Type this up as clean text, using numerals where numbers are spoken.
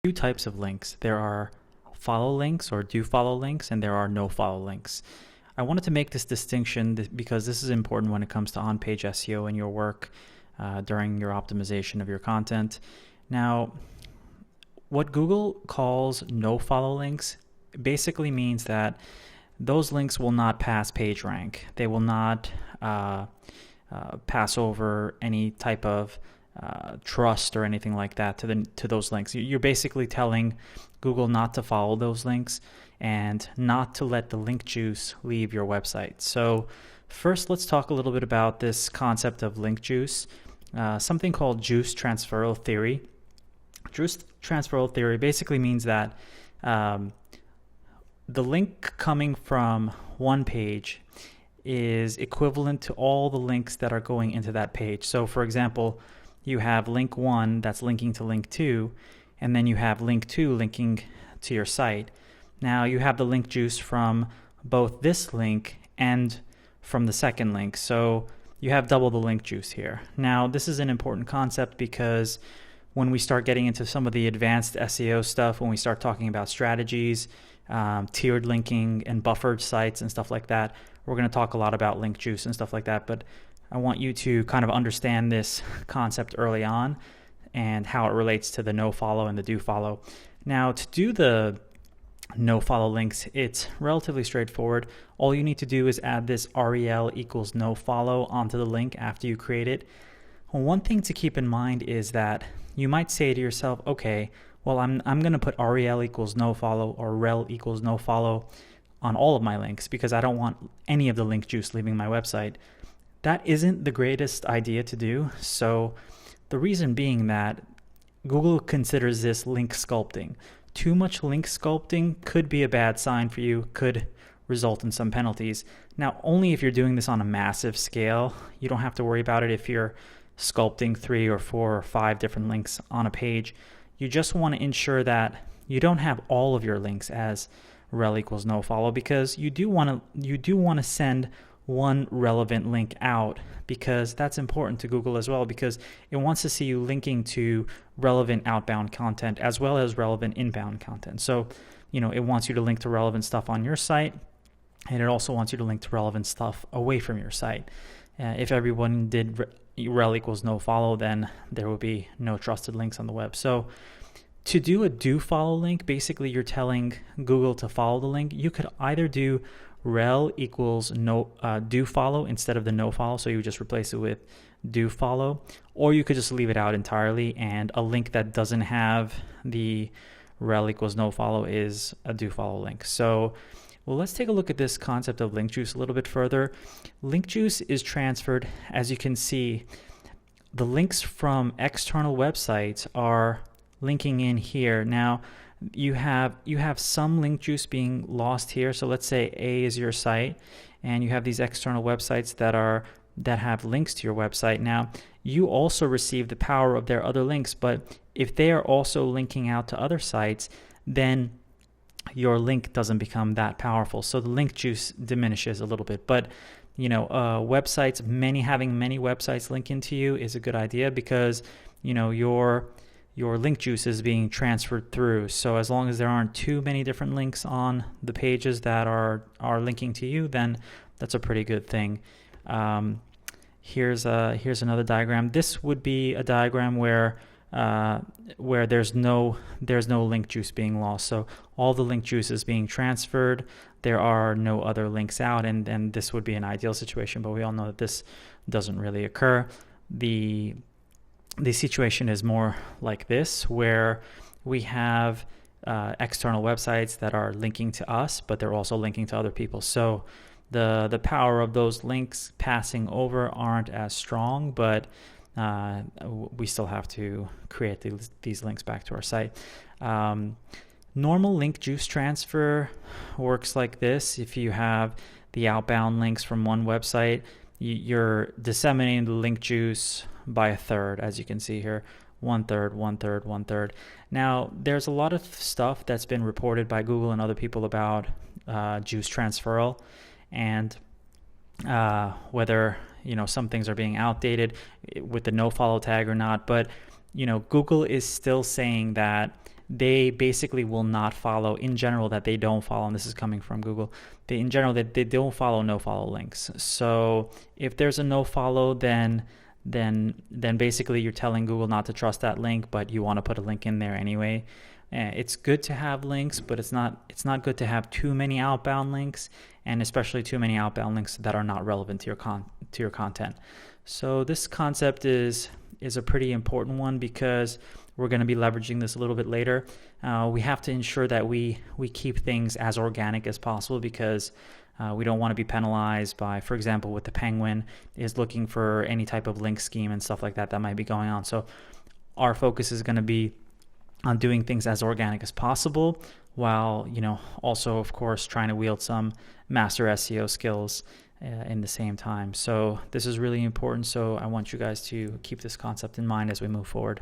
Two types of links. There are follow links or do follow links, and there are no follow links. I wanted to make this distinction because this is important when it comes to on-page SEO in your work during your optimization of your content. Now, what Google calls no follow links basically means that those links will not pass PageRank. They will not pass over any type of trust or anything like that to those links. You're basically telling Google not to follow those links and not to let the link juice leave your website. So first, let's talk a little bit about this concept of link juice, something called juice transferal theory. Juice transferal theory basically means that the link coming from one page is equivalent to all the links that are going into that page. So for example, you have link 1 that's linking to link 2, and then you have link 2 linking to your site. Now you have the link juice from both this link and from the second link. So you have double the link juice here. Now this is an important concept because when we start getting into some of the advanced SEO stuff, when we start talking about strategies, tiered linking and buffered sites and stuff like that, we're going to talk a lot about link juice and stuff like that. But I want you to kind of understand this concept early on and how it relates to the no follow and the do follow. Now, to do the no follow links, it's relatively straightforward. All you need to do is add this rel equals no follow onto the link after you create it. Well, one thing to keep in mind is that you might say to yourself, okay, well, I'm going to put rel equals no follow or rel equals no follow on all of my links because I don't want any of the link juice leaving my website. That isn't the greatest idea to do. So the reason being that Google considers this link sculpting. Too much link sculpting could be a bad sign for you, could result in some penalties. Now, only if you're doing this on a massive scale. You don't have to worry about it if you're sculpting 3 or 4 or 5 different links on a page. You just want to ensure that you don't have all of your links as rel equals no follow, because you do want to send one relevant link out, because that's important to Google as well, because it wants to see you linking to relevant outbound content as well as relevant inbound content. So, it wants you to link to relevant stuff on your site, and it also wants you to link to relevant stuff away from your site. If everyone did rel equals no follow, then there would be no trusted links on the web. So to do a do follow link, basically you're telling Google to follow the link. You could either do rel equals no do follow instead of the no follow, so you just replace it with do follow, or you could just leave it out entirely, and a link that doesn't have the rel equals no follow is a do follow link. So let's take a look at this concept of link juice a little bit further. Link juice is transferred, as you can see, the links from external websites are linking in here. Now you have some link juice being lost here. So let's say A is your site, and you have these external websites that have links to your website. Now you also receive the power of their other links, but if they are also linking out to other sites, then your link doesn't become that powerful. So the link juice diminishes a little bit. But websites, having many websites link into you is a good idea, because your link juice is being transferred through. So as long as there aren't too many different links on the pages that are linking to you, then that's a pretty good thing. Here's another diagram. This would be a diagram where there's no link juice being lost. So all the link juice is being transferred. There are no other links out, and this would be an ideal situation, but we all know that this doesn't really occur. The situation is more like this, where we have external websites that are linking to us, but they're also linking to other people. So the power of those links passing over aren't as strong, but we still have to create these links back to our site. Normal link juice transfer works like this. If you have the outbound links from one website, you're disseminating the link juice by a third, as you can see here. 1/3, 1/3, 1/3. Now, there's a lot of stuff that's been reported by Google and other people about juice transferal, and whether some things are being outdated with the no follow tag or not. But Google is still saying that they basically will not follow, in general, that they don't follow, and this is coming from Google, in general, that they don't follow no follow links. So if there's a no follow, then basically you're telling Google not to trust that link, but you want to put a link in there anyway. It's good to have links, but it's not good to have too many outbound links, and especially too many outbound links that are not relevant to your content. So this concept is a pretty important one, because we're going to be leveraging this a little bit later. We have to ensure that we keep things as organic as possible, because we don't want to be penalized by, for example, with the Penguin is looking for any type of link scheme and stuff like that might be going on. So our focus is going to be on doing things as organic as possible, while also, of course, trying to wield some master SEO skills in the same time. So this is really important. So I want you guys to keep this concept in mind as we move forward.